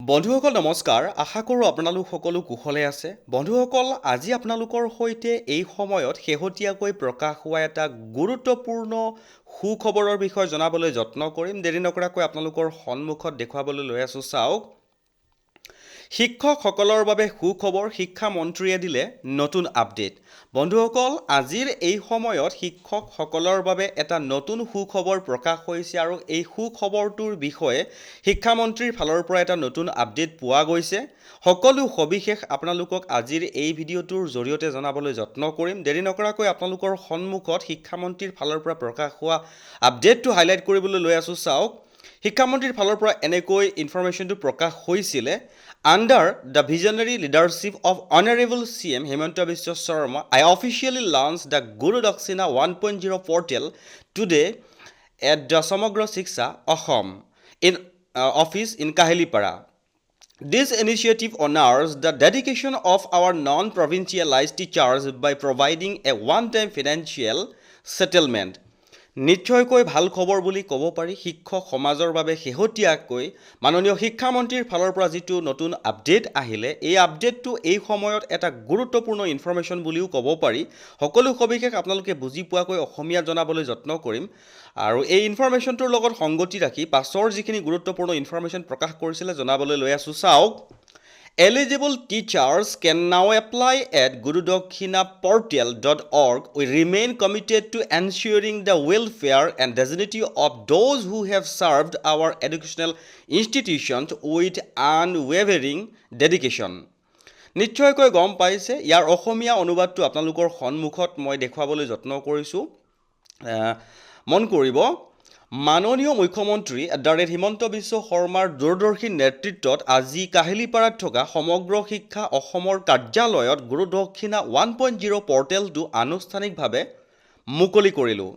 বন্ধুসকল নমস্কাৰ আশা কৰোঁ আপোনালোক সকলো কুশলে আছে বন্ধুসকল আজি আপোনালোকৰ সৈতে এই সময়ত শেহতীয়াকৈ প্ৰকাশ হোৱা এটা গুৰুত্বপূৰ্ণ সুখবৰৰ বিষয়ে জনাবলৈ যত্ন কৰিম দেৰি নকৰাকৈ আপোনালোকৰ সন্মুখত দেখুৱাবলৈ লৈ আছোঁ চাওক শিক্ষকসকলৰ বাবে সুখবৰ শিক্ষা মন্ত্ৰীয়ে দিলে নতুন আপডেট বন্ধুসকল আজিৰ এই সময়ত শিক্ষকসকলৰ বাবে এটা নতুন সুখবৰ প্ৰকাশ হৈছে আৰু এই সুখবৰটোৰ বিষয়ে শিক্ষামন্ত্ৰীৰ ফালৰ পৰা এটা নতুন আপডেট পোৱা গৈছে সকলো সবিশেষ আপোনালোকক আজিৰ এই ভিডিঅ'টোৰ জৰিয়তে জনাবলৈ যত্ন কৰিম দেৰি নকৰাকৈ আপোনালোকৰ সন্মুখত শিক্ষামন্ত্ৰীৰ ফালৰ পৰা প্ৰকাশ হোৱা আপডেটটো হাইলাইট কৰিবলৈ লৈ আছোঁ চাওক শিক্ষামন্ত্ৰীৰ ফালৰ পৰা এনেকৈ ইনফৰমেশ্যনটো প্ৰকাশ হৈছিলে Under the visionary leadership of Honorable CM Hemanta Biswa Sharma, I officially launched the Guru Dakshina 1.0 portal today at the Samagra Shiksha Ahom in office in Kahelipara. This initiative honors the dedication of our non-provincialized teachers by providing a one-time financial settlement. নিশ্চয়কৈ ভাল খবৰ বুলি ক'ব পাৰি শিক্ষক সমাজৰ বাবে শেহতীয়াকৈ মাননীয় শিক্ষামন্ত্ৰীৰ ফালৰ পৰা যিটো নতুন আপডেট আহিলে এই আপডেটটো এই সময়ত এটা গুৰুত্বপূৰ্ণ ইনফৰমেশ্যন বুলিও ক'ব পাৰি সকলো সবিশেষ আপোনালোকে বুজি পোৱাকৈ অসমীয়া জনাবলৈ যত্ন কৰিম আৰু এই ইনফৰমেশ্যনটোৰ লগত সংগতি ৰাখি পাছৰ যিখিনি গুৰুত্বপূৰ্ণ ইনফৰমেশ্যন প্ৰকাশ কৰিছিলে জনাবলৈ লৈ আছোঁ চাওক Eligible teachers can now apply at gurudakshinaportal.org. We remain committed to ensuring the welfare and dignity of those who have served our educational institutions with unwavering dedication. নিশ্চয়কৈ গম পাইছে ইয়াৰ অসমীয়া অনুবাদটো আপোনালোকৰ সন্মুখত মই দেখুৱাবলৈ যত্ন কৰিছোঁ মন কৰিব মাননীয় মুখ্যমন্ত্ৰী হিমন্ত বিশ্ব শৰ্মাৰ দূৰদৰ্শী নেতৃত্বত আজি কাহিলীপাৰাত থকা সমগ্ৰ শিক্ষা অসমৰ কাৰ্যালয়ত গুৰু দক্ষিণা 1.0 পৰ্টেলটো আনুষ্ঠানিকভাৱে মুকলি কৰিলোঁ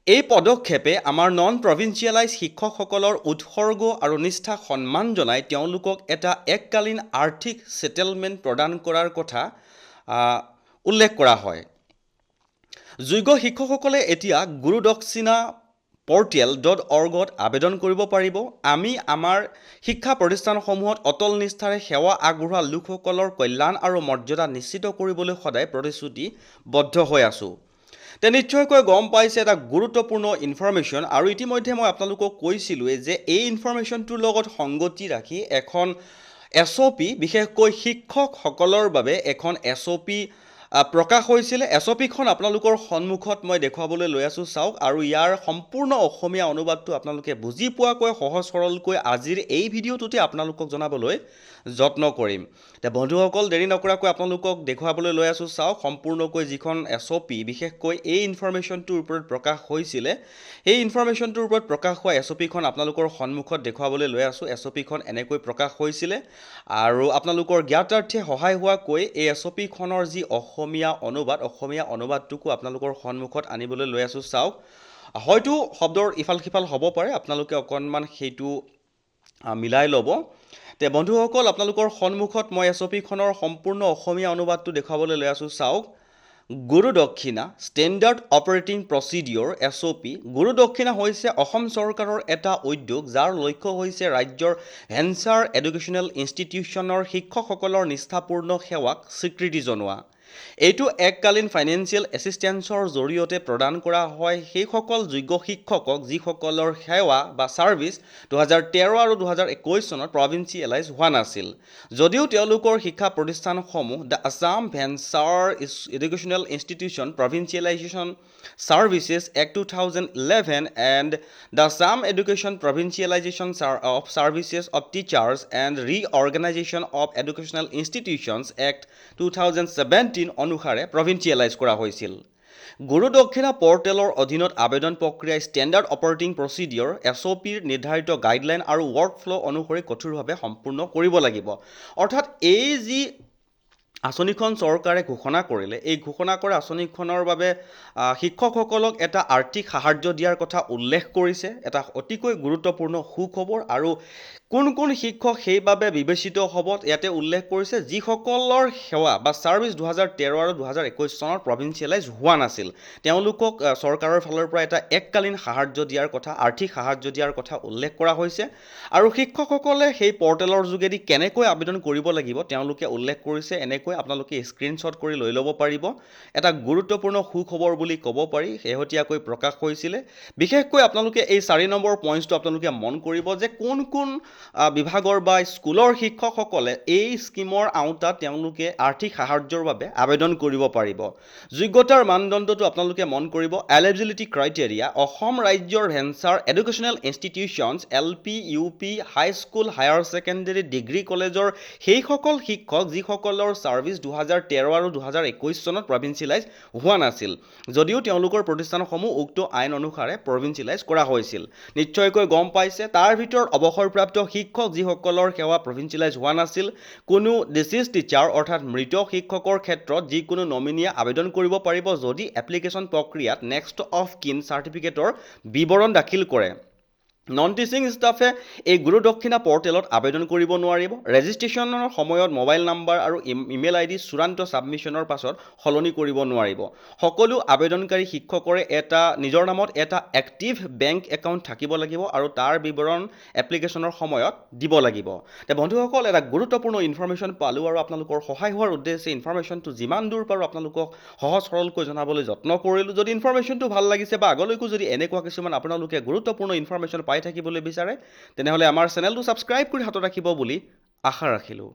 এই পদক্ষেপে আমাৰ নন প্ৰভিন্সিয়েলাইজ শিক্ষকসকলৰ উৎসৰ্গ আৰু নিষ্ঠা সন্মান জনাই তেওঁলোকক এটা এককালীন আৰ্থিক সেটেলমেণ্ট প্ৰদান কৰাৰ কথা উল্লেখ কৰা হয় যোগ্য শিক্ষকসকলে এতিয়া গুৰু দক্ষিণা portal.org আবেদন কৰিব পাৰিব আমি আমাৰ শিক্ষা প্ৰতিষ্ঠানসমূহত অটল নিষ্ঠাৰে সেৱা আগবঢ়োৱা লোকসকলৰ কল্যাণ আৰু মৰ্যাদা নিশ্চিত কৰিবলৈ সদায় প্ৰতিশ্ৰুতিবদ্ধ হৈ আছো তে নিশ্চয়কৈ গম পাইছে এটা গুৰুত্বপূৰ্ণ ইনফৰমেশ্যন আৰু ইতিমধ্যে মই আপোনালোকক কৈছিলোৱে যে এই ইনফৰমেশ্যনটোৰ লগত সংগতি ৰাখি এখন এছঅপি বিশেষকৈ শিক্ষকসকলৰ বাবে এখন এছঅপি প্ৰকাশ হৈছিল এছঅপিখন আপোনালোকৰ সন্মুখত মই দেখুৱাবলৈ লৈ আছোঁ চাওক আৰু ইয়াৰ সম্পূৰ্ণ অসমীয়া অনুবাদটো আপোনালোকে বুজি পোৱাকৈ সহজ সৰলকৈ আজিৰ এই ভিডিঅ'টোতে আপোনালোকক জনাবলৈ যত্ন কৰিম তে বন্ধুসকল দেৰি নকৰাকৈ আপোনালোকক দেখুৱাবলৈ লৈ আছোঁ চাওক সম্পূৰ্ণকৈ যিখন এছঅপি বিশেষকৈ এই ইনফৰমেশ্যনটোৰ ওপৰত প্ৰকাশ হৈছিলে এই ইনফৰমেশ্যনটোৰ ওপৰত প্ৰকাশ হোৱা এছঅপিখন আপোনালোকৰ সন্মুখত দেখুৱাবলৈ লৈ আছোঁ এছঅপিখন এনেকৈ প্ৰকাশ হৈছিলে আৰু আপোনালোকৰ জ্ঞাতাৰ্থে সহায় হোৱাকৈ এই এছঅপিখনৰ যি অসমীয়া অনুবাদটোকো আপোনালোকৰ সন্মুখত আনিবলৈ লৈ আছোঁ চাওক হয়তো শব্দৰ ইফাল সিফাল হ'ব পাৰে আপোনালোকে অকণমান সেইটো মিলাই ল'ব তে বন্ধুসকল আপোনালোকৰ সন্মুখত মই এছঅপিখনৰ সম্পূৰ্ণ অসমীয়া অনুবাদটো দেখুৱাবলৈ লৈ আছোঁ চাওক গুৰু দক্ষিণা ষ্টেণ্ডাৰ্ড অপাৰেটিং প্ৰচিডিঅ'ৰ এছঅপি গুৰু দক্ষিণা হৈছে অসম চৰকাৰৰ এটা উদ্যোগ যাৰ লক্ষ্য হৈছে ৰাজ্যৰ ভেঞ্চাৰ এডুকেশ্যনেল ইনষ্টিটিউশ্যনৰ শিক্ষকসকলৰ নিষ্ঠাপূৰ্ণ সেৱাক স্বীকৃতি জনোৱা এইটো এককালীন ফাইনেন্সিয়েল এছিষ্টেন্সৰ জৰিয়তে প্ৰদান কৰা হয় সেইসকল যোগ্য শিক্ষকক যিসকলৰ সেৱা বা ছাৰ্ভিচ 2013 আৰু 2021 চনত প্ৰভিন্সিয়েলাইজ হোৱা নাছিল যদিও তেওঁলোকৰ শিক্ষা প্ৰতিষ্ঠানসমূহ the Assam venture educational institution provincialisation Services Act 2011 and the Assam Education Provincialization of Services of Teachers and Reorganization of Educational Institutions Act 2017 অনুসাৰে provincialize কৰা হৈছিল গুৰু দক্ষিণা পৰ্টেলৰ অধীনত আবেদন প্ৰক্ৰিয়া ষ্টেণ্ডাৰ্ড অপাৰেটিং প্ৰচিডিঅ'ৰ এছঅপিৰ নিৰ্ধাৰিত গাইডলাইন আৰু ৱৰ্কফ্ল' অনুসৰি কঠোৰভাৱে সম্পূৰ্ণ কৰিব লাগিব অৰ্থাৎ এই যি আঁচনিখন চৰকাৰে ঘোষণা কৰিলে এই ঘোষণা কৰা আঁচনিখনৰ বাবে শিক্ষকসকলক এটা আৰ্থিক সাহায্য দিয়াৰ কথা উল্লেখ কৰিছে এটা অতিকৈ গুৰুত্বপূৰ্ণ সুখবৰ আৰু কোন কোন শিক্ষক সেইভাবে বিবেচিত হ'ব ইয়াতে উল্লেখ কৰিছে যিসকলৰ সেৱা বা ছাৰ্ভিচ 2013 আৰু 2021 চনত প্ৰভিঞ্চিয়েলাইজ হোৱা নাছিল তেওঁলোকক চৰকাৰৰ ফালৰ পৰা এটা এককালীন সাহায্য দিয়াৰ কথা আৰ্থিক সাহায্য দিয়াৰ কথা উল্লেখ কৰা হৈছে আৰু শিক্ষকসকলে সেই পৰ্টেলৰ যোগেদি কেনেকৈ আবেদন কৰিব লাগিব তেওঁলোকে উল্লেখ কৰিছে এনেকৈ আপোনালোকে স্ক্ৰীনশ্বট কৰি লৈ ল'ব পাৰিব এটা গুৰুত্বপূৰ্ণ সুখবৰ বুলি ক'ব পাৰি শেহতীয়াকৈ প্ৰকাশ হৈছিলে বিশেষকৈ আপোনালোকে এই 4 নম্বৰ পইণ্টটো আপোনালোকে মন কৰিব যে কোন কোন বিভাগৰ বা স্কুলৰ শিক্ষকসকলে এই স্কিমৰ আওতাত তেওঁলোকে আৰ্থিক সাহায্যৰ বাবে আবেদন কৰিব পাৰিব যোগ্যতাৰ মানদণ্ডটো আপোনালোকে মন কৰিব এলিজিবিলিটি ক্ৰাইটেৰিয়া অসম ৰাজ্যৰ venture educational institutions LP UP high school higher secondary degree কলেজৰ সেইসকল শিক্ষক যিসকলৰ ছাৰ্ভিচ 2013 আৰু 2021 চনত প্ৰভিঞ্চিয়েলাইজ হোৱা নাছিল যদিও তেওঁলোকৰ প্ৰতিষ্ঠানসমূহ উক্ত আইন অনুসাৰে প্ৰভিঞ্চিয়েলাইজ কৰা হৈছিল নিশ্চয়কৈ গম পাইছে তাৰ ভিতৰত অৱসৰপ্ৰাপ্ত শিক্ষক যিসকলৰ সেৱা প্ৰভিঞ্চিয়েলাইজ হোৱা নাছিল কোনো ডিচিজ টিচাৰ অৰ্থাৎ মৃত শিক্ষকৰ ক্ষেত্ৰত যিকোনো নমিনীয়ে আবেদন কৰিব পাৰিব যদি এপ্লিকেশ্যন প্ৰক্ৰিয়াত নেক্সট অফ কিন চাৰ্টিফিকেটৰ বিৱৰণ দাখিল কৰে নন টিচিং ষ্টাফে এই গুৰু দক্ষিণা পৰ্টেলত আবেদন কৰিব নোৱাৰিব ৰেজিষ্ট্ৰেশ্যনৰ সময়ত মোবাইল নাম্বাৰ আৰু ইমেইল ID চূড়ান্ত ছাবমিশ্যনৰ পাছত সলনি কৰিব নোৱাৰিব সকলো আবেদনকাৰী শিক্ষকৰে এটা নিজৰ নামত এটা এক্টিভ বেংক একাউণ্ট থাকিব লাগিব আৰু তাৰ বিৱৰণ এপ্লিকেশ্যনৰ সময়ত দিব লাগিব তে বন্ধুসকল এটা গুৰুত্বপূৰ্ণ ইনফৰমেশ্যন পালোঁ আৰু আপোনালোকৰ সহায় হোৱাৰ উদ্দেশ্যে ইনফৰমেশ্যনটো যিমান দূৰ পাৰোঁ আপোনালোকক সহজ সৰলকৈ জনাবলৈ যত্ন কৰিলোঁ যদি ইনফৰমেশ্যনটো ভাল লাগিছে বা আগলৈকো যদি এনেকুৱা কিছুমান আপোনালোকে গুৰুত্বপূৰ্ণ ইনফৰমেশ্যন পাই থাকিবলৈ বিচাৰে তেনেহ'লে আমাৰ চেনেলটো ছাবস্ক্ৰাইব কৰি হাতত ৰাখিব বুলি আশা ৰাখিলোঁ